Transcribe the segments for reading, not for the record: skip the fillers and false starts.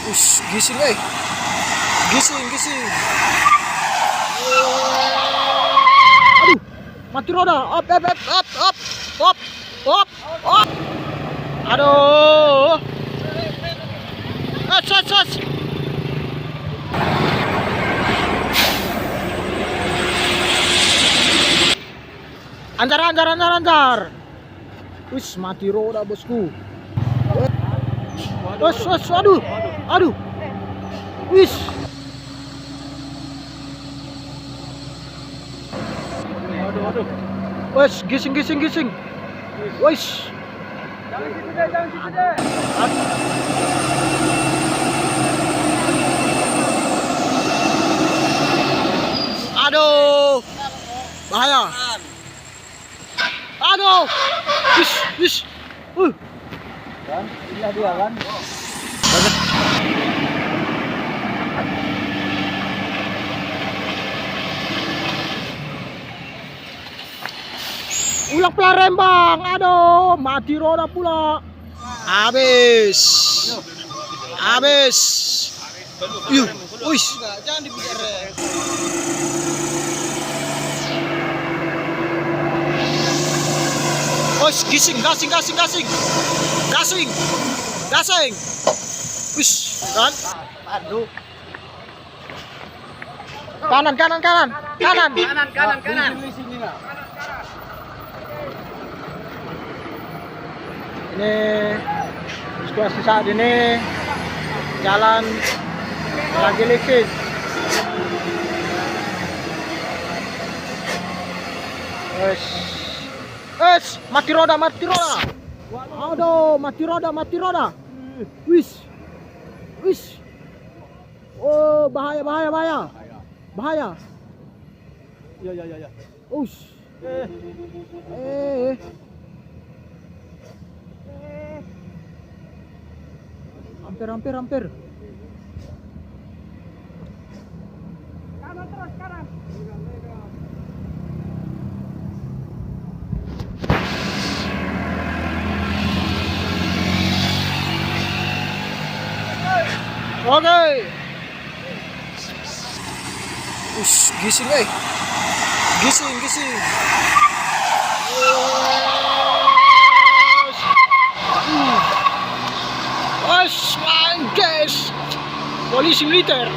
Gising gising. Aduh, mati roda. Up. Aduh. As. Anjar. Mati roda bosku. Aduh. Gising. Jangan gitu deh. Aduh. Bahaya. Aduh. Kan, inilah dia kan. Ulang Palembang. Aduh, mati roda pula. Habis. Jangan dipikir. Gising. Kan? Aduh. Kanan. Kanan. Ini situasi saat ini jalan lagi licin. Mati roda. Aduh, mati roda. Wis. Oh, bahaya. Ya. Hampir. Kanan. Oke. Gising. Guys. Polisi militer.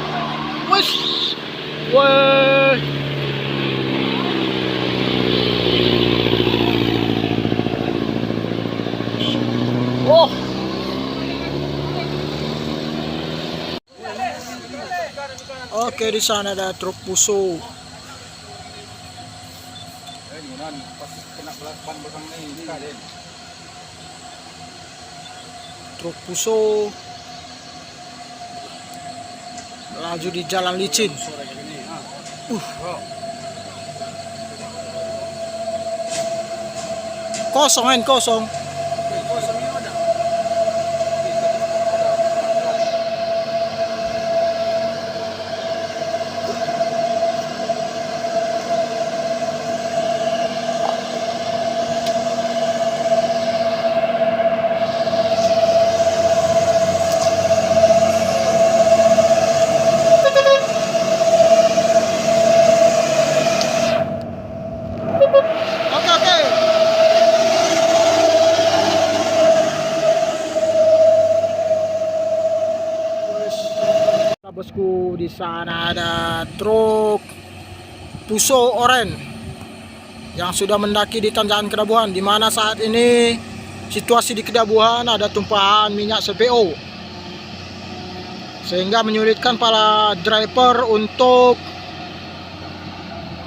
Oh. Oke, di sana ada truk Puso. Truk Puso laju di jalan licin. Kosong. Oke. Bosku, di sana ada truk Puso Oren yang sudah mendaki di tanjakan Kedabuhan, di mana saat ini situasi di Kedabuhan ada tumpahan minyak CPO sehingga menyulitkan para driver untuk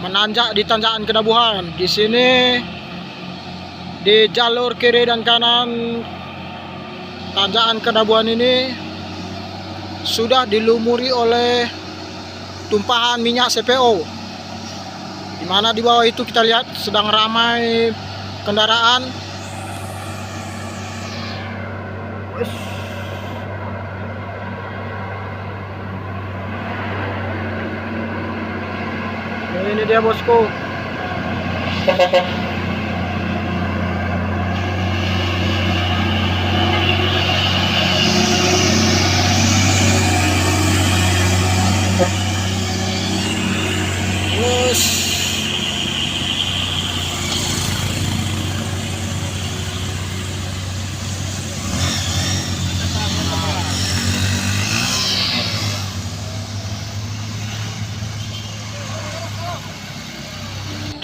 menanjak di tanjakan Kedabuhan. Di sini di jalur kiri dan kanan tanjakan Kedabuhan ini sudah dilumuri oleh tumpahan minyak CPO, di mana di bawah itu kita lihat sedang ramai kendaraan. Ini dia bosku.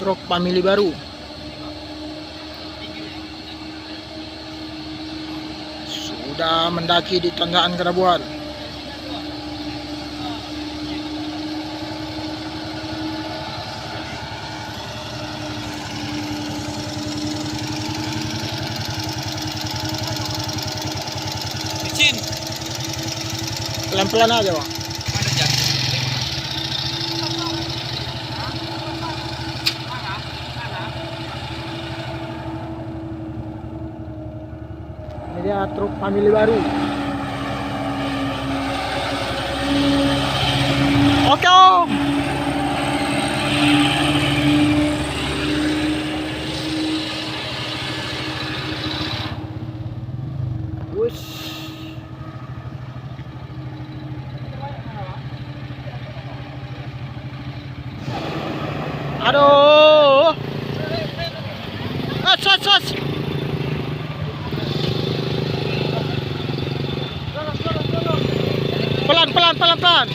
truk family baru. Sudah mendaki di Tanjakan Kadabuan. Pelan-pelan aja, Bang. Ini dia truk family baru. Oke, Om. Wush. Aduh. As. Pelan.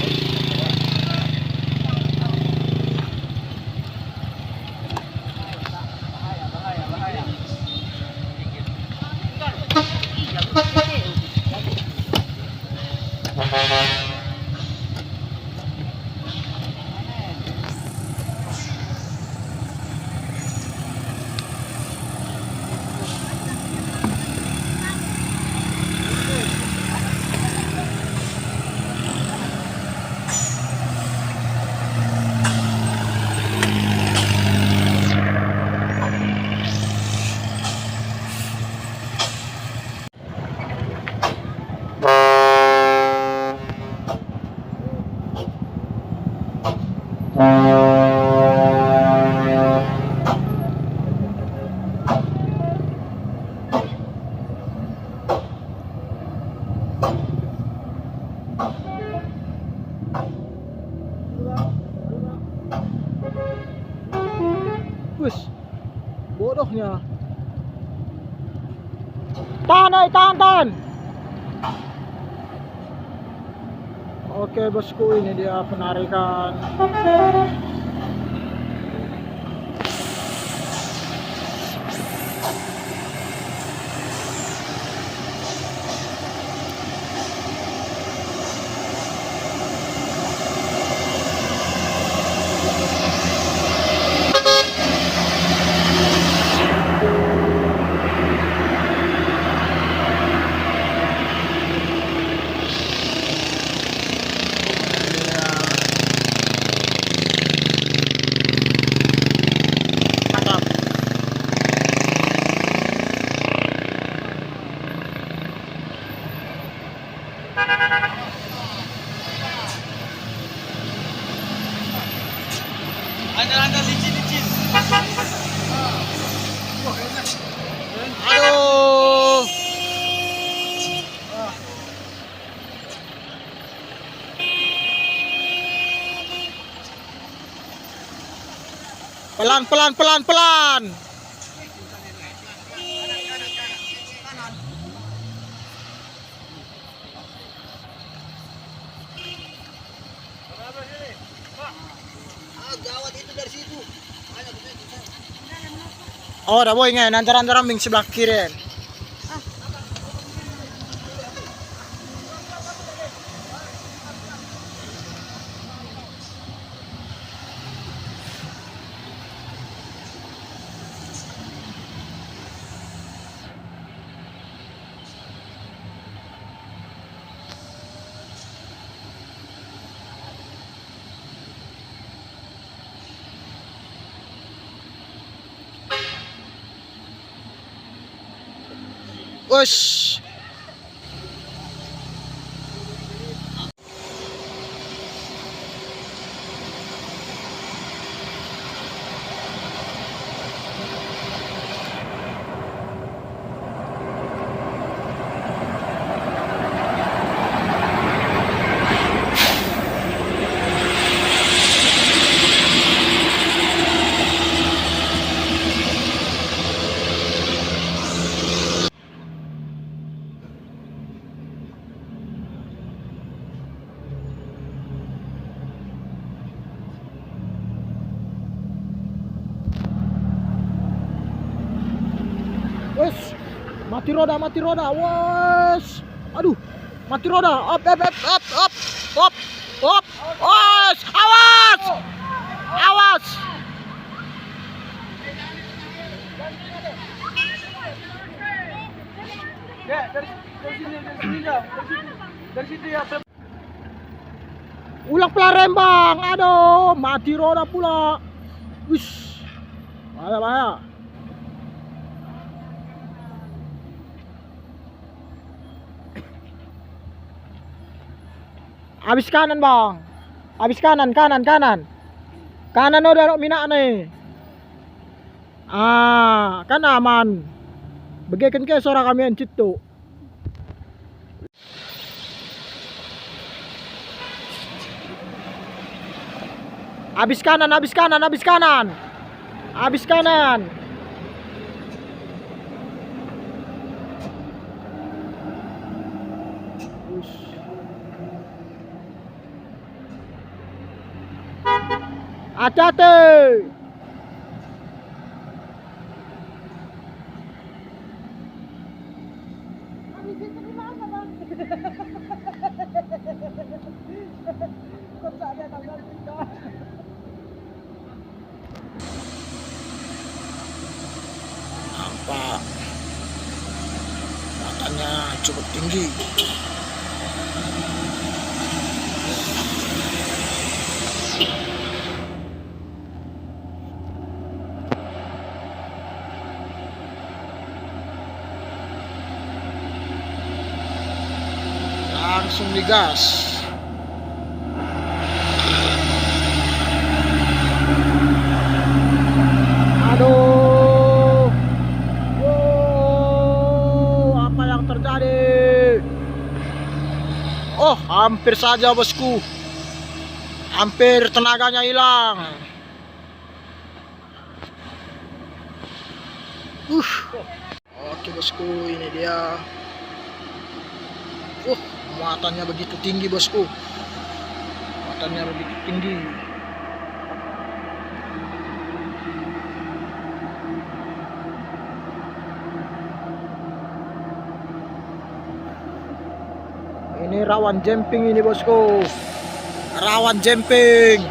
Wush. Bodohnya. Tahan. Oke, bosku, ini dia penarikan. Ada licin. Aduh. Pelan. Gawat itu dari situ. Oh, udah boy nge, nanti rambing sebelah kiri. Wush. Mati roda. Wes. Aduh. Mati roda. Up. Wes. Awas. Dari situ ya. Ulang Palembang. Aduh, mati roda pula. Wis. Bahaya. Habis kanan, Bang. Habis kanan. Kanan udah minak nih. Kan aman. Begikan ke suara kami yang citu. Habis kanan. Hati-hati. Nampak matanya cukup tinggi. Langsung digas. Aduh. Wow, apa yang terjadi? Oh, hampir saja bosku. Hampir tenaganya hilang. Oke bosku, ini dia. Muatannya begitu tinggi bosku. Muatannya begitu tinggi. Ini rawan jumping ini bosku. Rawan jumping.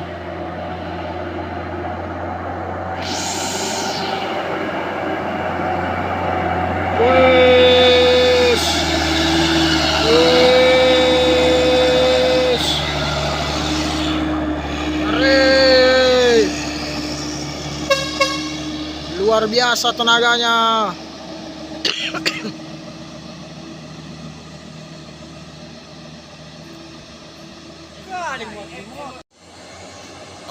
Luar biasa tenaganya.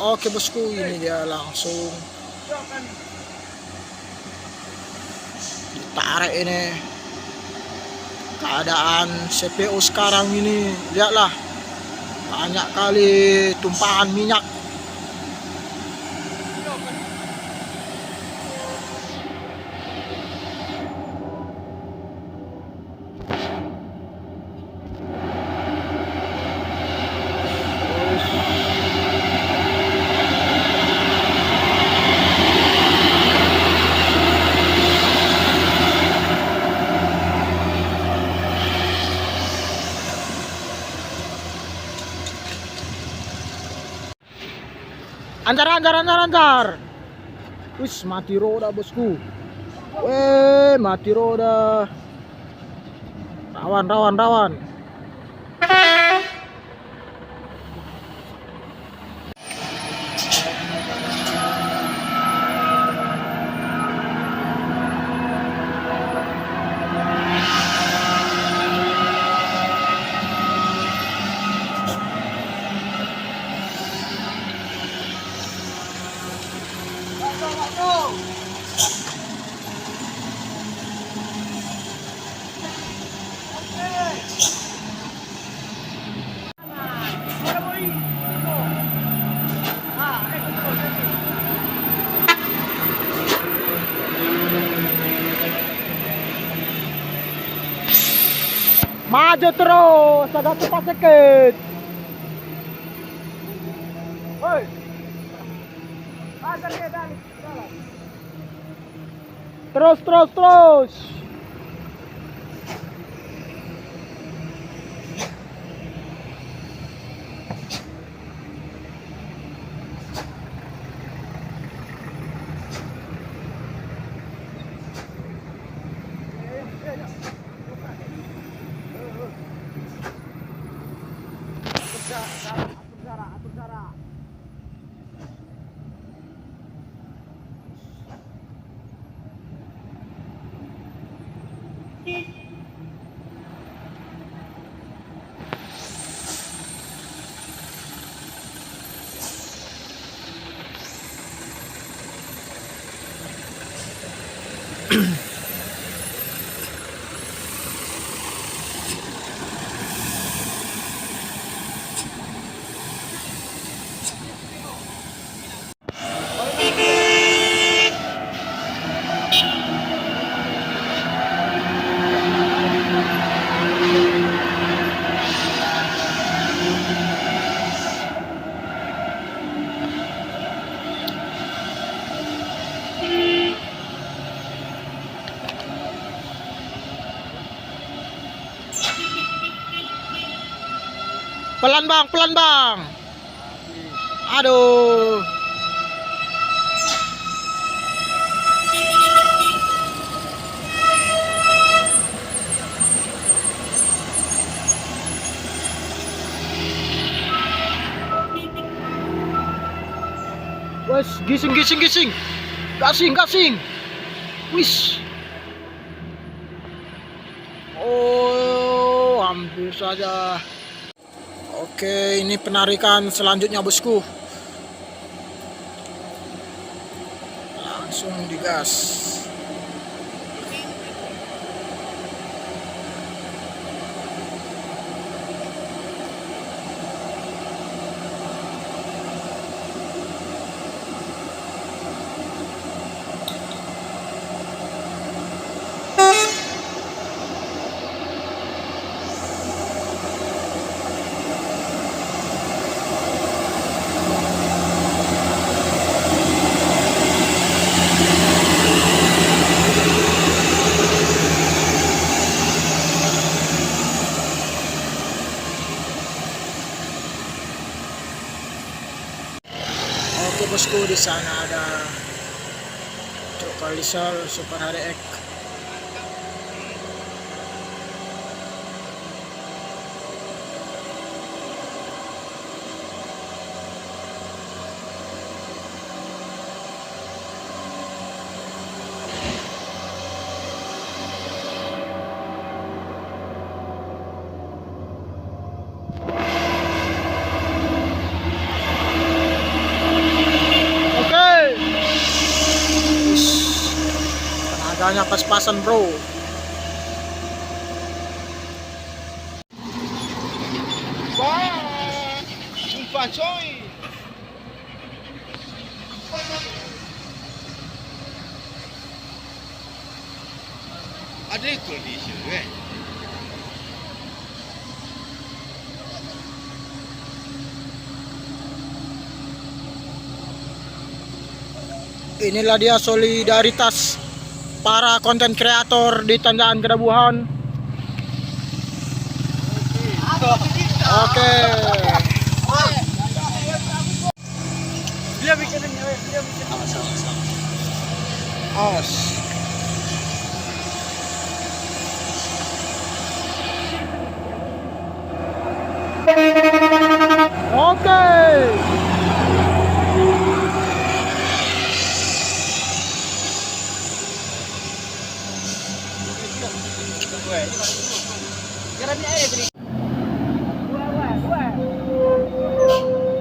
Oke bosku, ini dia langsung ditarik ini. Keadaan CPO sekarang ini, lihatlah, banyak kali tumpahan minyak. Anjar. Wis, mati roda bosku. Mati roda. Rawan. Maju terus, agak cepat sedikit. Woi. Terus. Pelan bang, pelan bang. Aduh. Wes, gising, gising, gising. Gasing, gasing. Wis. Oh, hampir saja. Oke, ini penarikan selanjutnya bosku. Langsung digas. Oke bosku, di sana ada truk Kalisol Super HDX. Tenaganya pas-pasan bro. Wah, sumpah coy. Ada kondisi Inilah dia solidaritas para konten kreator di Tanjakan Kedabuhan. Oke. Dia bikin Awas. Oke.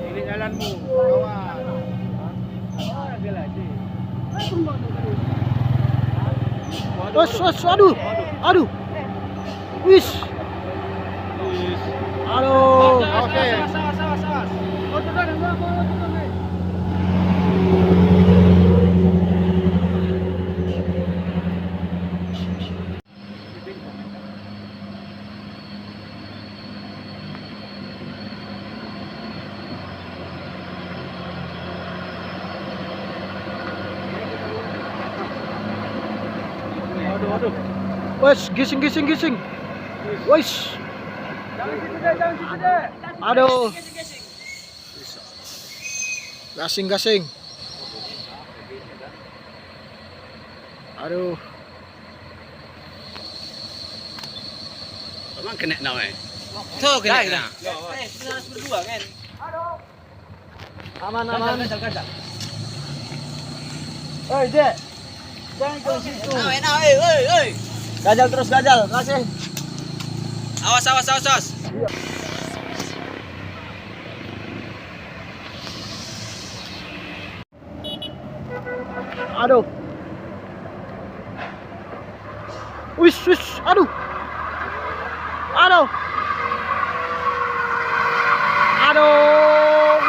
Ini jalanmu, kawan. Aduh, aduh, wis, aduh, Oke. Aduh. wes, gising, gising, gising, wes, Jangan situ deh. aduh. Gasing-gasing. Aduh. Emang kena namanya. Tuh kena. Kita berdua kan. Aman. Gajal. Oi, Dek. Jangan ke situ. Oi. Gajal terus. Kasih. Awas. Aduh. Wis. Aduh.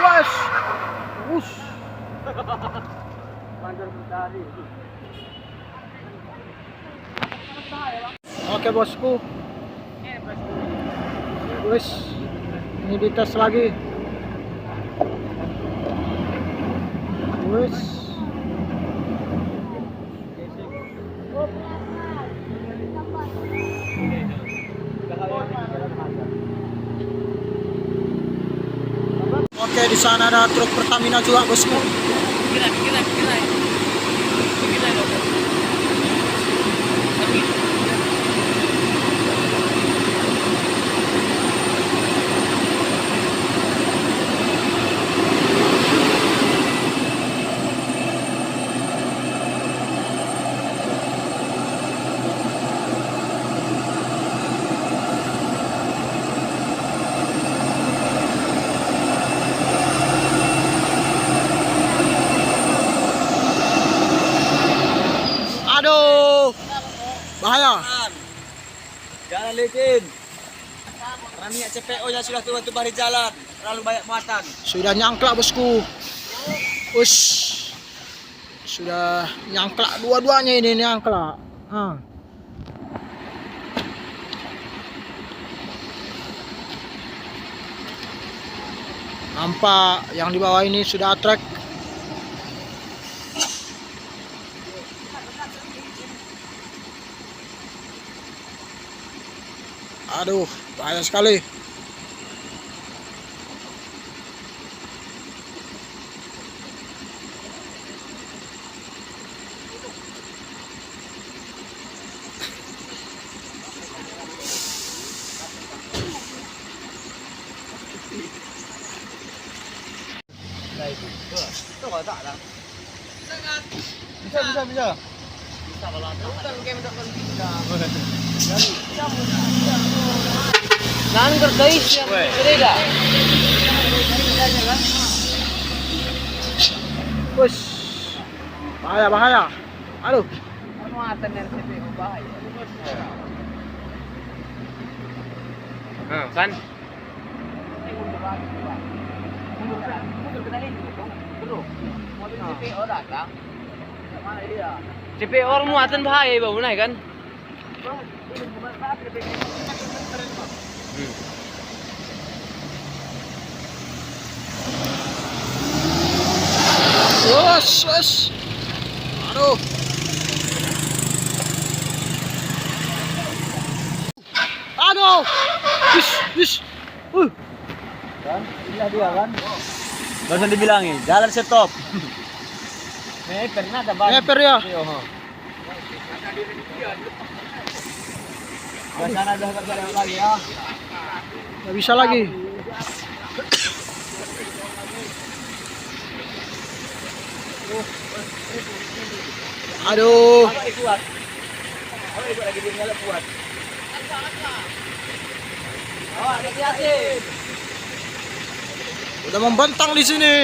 Wes. Us. Bandar Mentari. Oke bosku. Wes. Ini dites lagi. Wes. Oke, di sana ada truk Pertamina juga bosku. Kira. Aduh, bahaya. Jalan licin. Kami CPO nya sudah turun di jalan, terlalu banyak muatan. Sudah nyangklak bosku. Ush. Sudah nyangklak dua-duanya ini nyangklak. Nampak yang di bawah ini sudah trek. Aduh, bahaya sekali. Itu enggak tak lah. Bisa. Bisa kalau ada. Bukan kayak minta bisa. Nan guys, beda. Push. Bahaya. Aduh. Muatan dari CPO bahaya. Kan? CPO datang. Mana dia? CPO orang muatan bahaya bang, benar kan? Wes. Aduh. Wis. Kan? Inilah dia kan? Barusan dibilangin, jalan stop. Pernah ada ban. Meper ya. Sana udah enggak jalan lagi ya. Nggak bisa lagi. Aduh. Kuat. Ikut lagi dia nyala kuat. Hati-hati. Udah membentang di sini.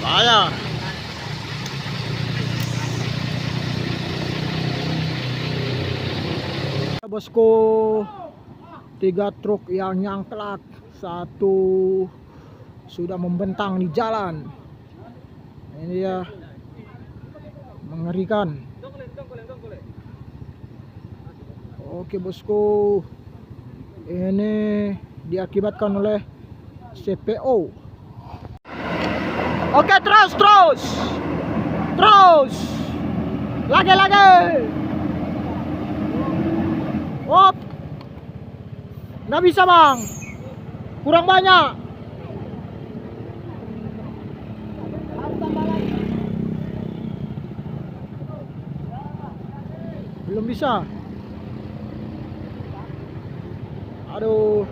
Bahaya. Bosku, 3 truk yang nyangklak, 1 sudah membentang di jalan. Ini dia, mengerikan. Oke bosku, ini diakibatkan oleh CPO. Oke, terus. Lagi. Hop. Nggak bisa bang. Kurang banyak. Belum bisa. Aduh.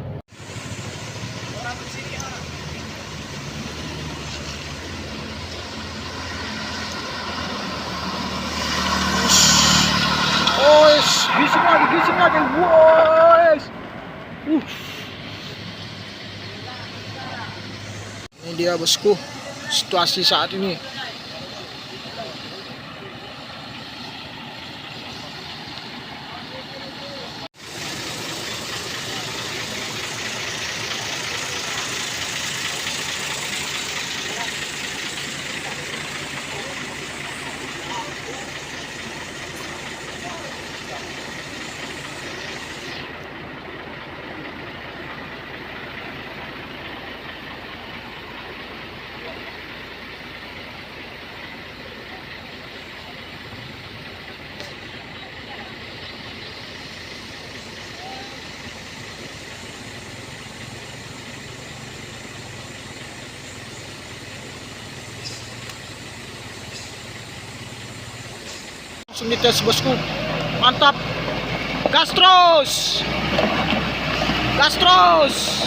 Gising lagi, boys. Ini dia bosku, situasi saat ini. Langsung dites bosku, mantap, gas terus, gas terus.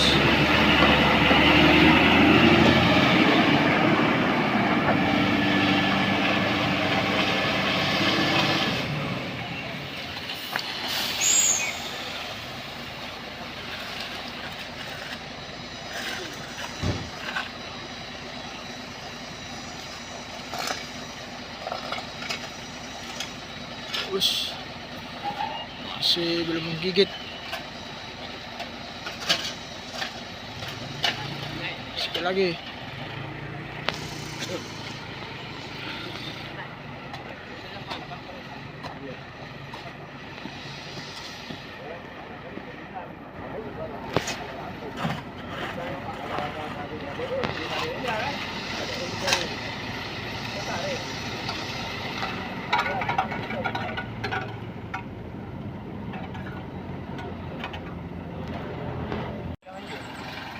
Ush, masih belum menggigit. Sekali lagi.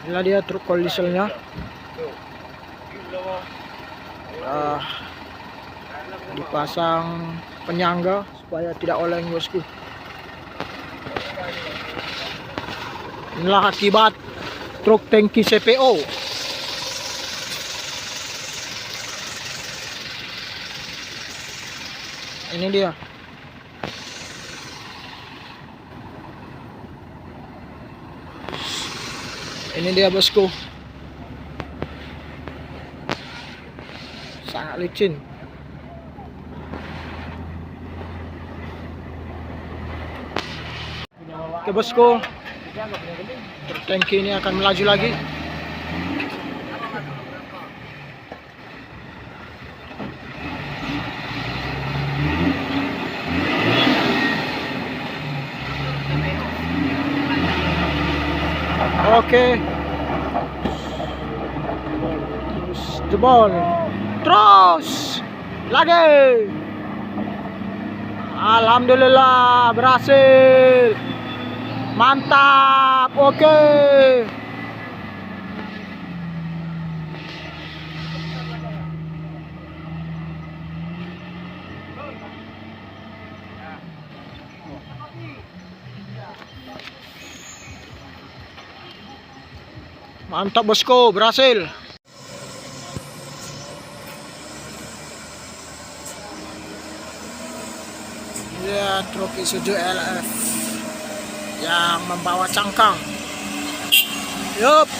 Inilah dia truk cold dieselnya. Dipasang penyangga supaya tidak oleng bosku. Inilah akibat truk tangki CPO. Ini dia. Ini dia bosku, sangat licin. Oke bosku, truk tangki ini akan melaju lagi. Oke. Terus jebol. Terus lagi. Alhamdulillah berhasil. Mantap. Oke. Mantap bosku, berhasil. Lihat truk Isuzu LF yang membawa cangkang. Yup.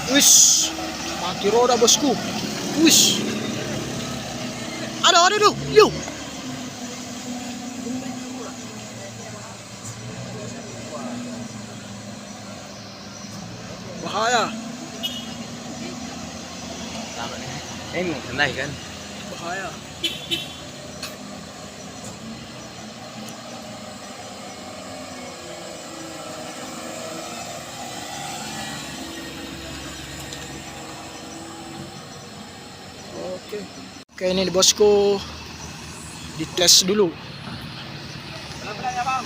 Wish, mati roda bosku. Wish. Aduh, yuk. Bahaya. Ini naik kan? Bahaya. Oke, ini bosku Dites dulu. Pelan-pelan ya bang.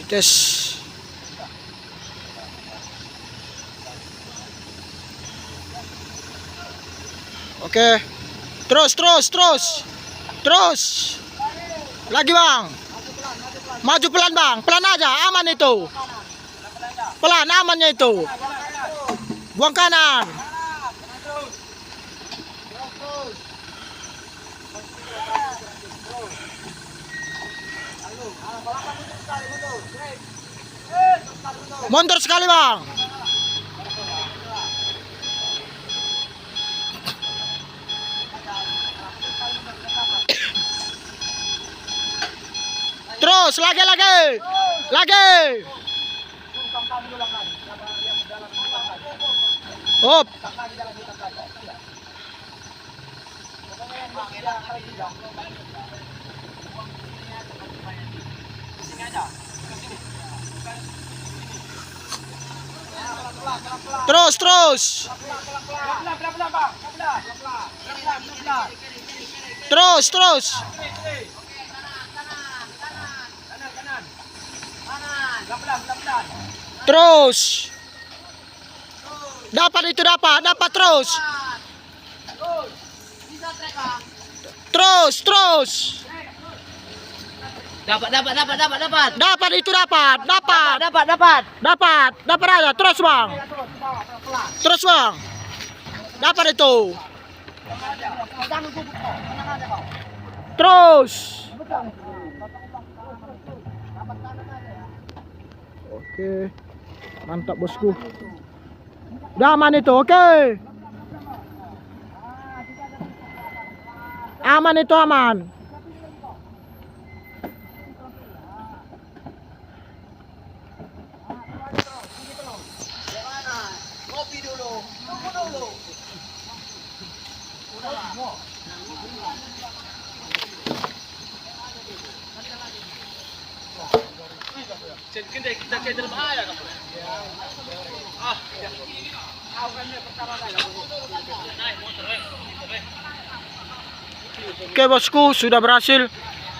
Dites. Oke. Terus. Lagi bang. Maju pelan bang. Pelan aja. Aman itu. Pelan amannya itu. Buang kanan. Mundur sekali bang. Terus lagi. Up. Terus. Terus. Dapat terus. Terus. Dapat. Dapat aja terus bang. Dapat itu. Terus. Oke. Mantap bosku. Udah aman itu, oke. Aman itu aman. Ngopi dulu. Tunggu dulu. Kita dalam bahaya kamu. Oke bosku, sudah berhasil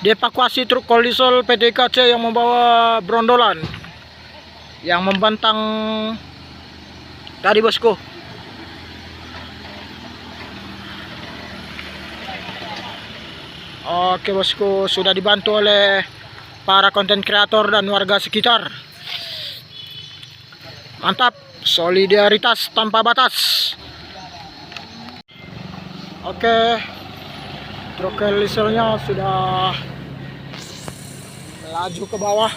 dievakuasi truk Kolisol PTKC yang membawa brondolan yang membentang tadi bosku. Oke bosku, sudah dibantu oleh para konten kreator dan warga sekitar. Mantap, solidaritas tanpa batas. Oke, truk Kolisolnya sudah melaju ke bawah.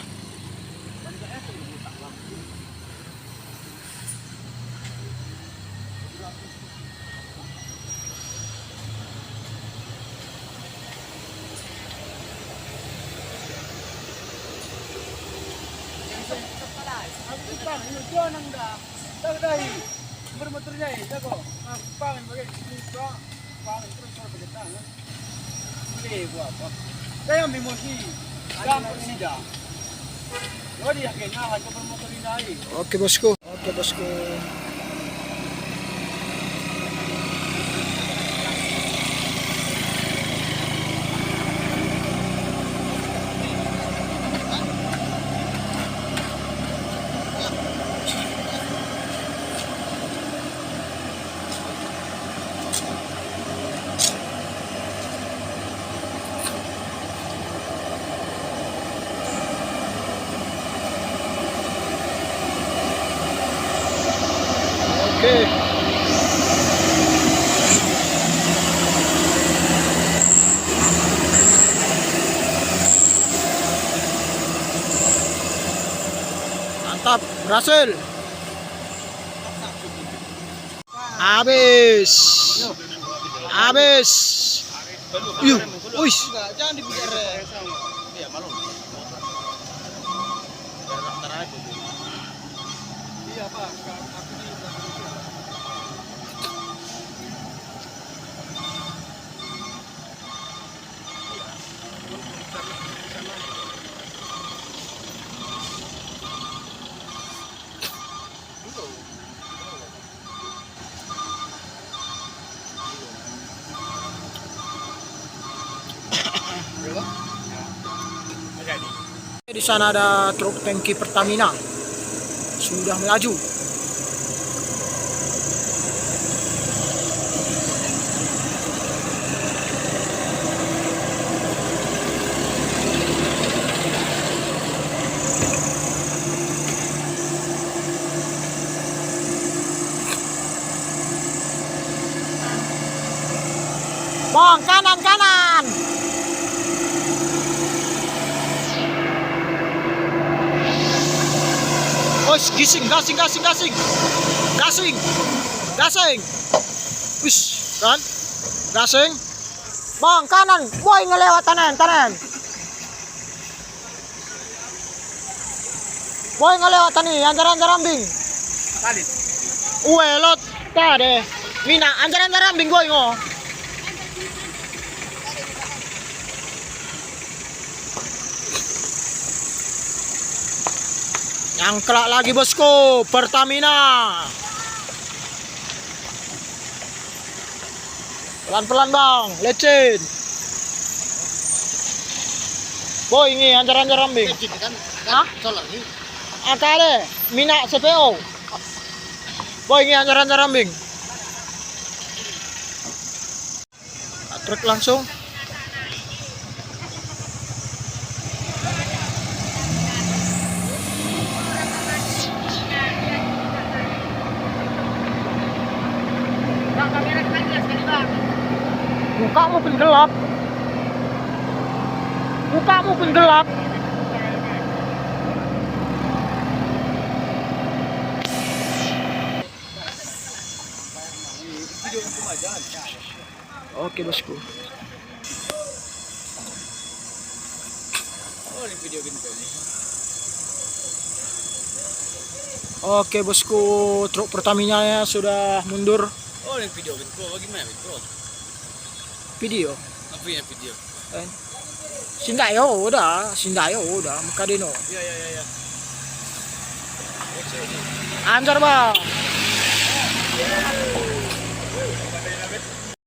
Oke bosku. Oke. Mantap, berhasil. Habis. Yuk, wis. Jangan dipikir. Iya Pak, di sana ada truk tangki Pertamina sudah melaju. Bang, kanan kanan. Oh, gasing. Wis, kan? Gasing. Bang, kanan. Boy ngelewat tanan. Boy ngelewat tani, anjaran rambing. Kalit. Uelot tade. Mina anjaran rambing boy ngo. Yang kelak lagi bosku, Pertamina. Pelan-pelan bang, lecin. Boy ini anjaran rambing. Hah? Akale, Mina CPO. Boy ini anjaran rambing. Truk langsung. Mukamu pun gelap. Oke bosku. Oh, ini video gitu nih. Oke bosku, truk Pertamina sudah mundur. Oh, ini video gitu. Bagaimana itu? Video. Apa ya video? Sindayo udah, Makadino. Iya. Anjar bang.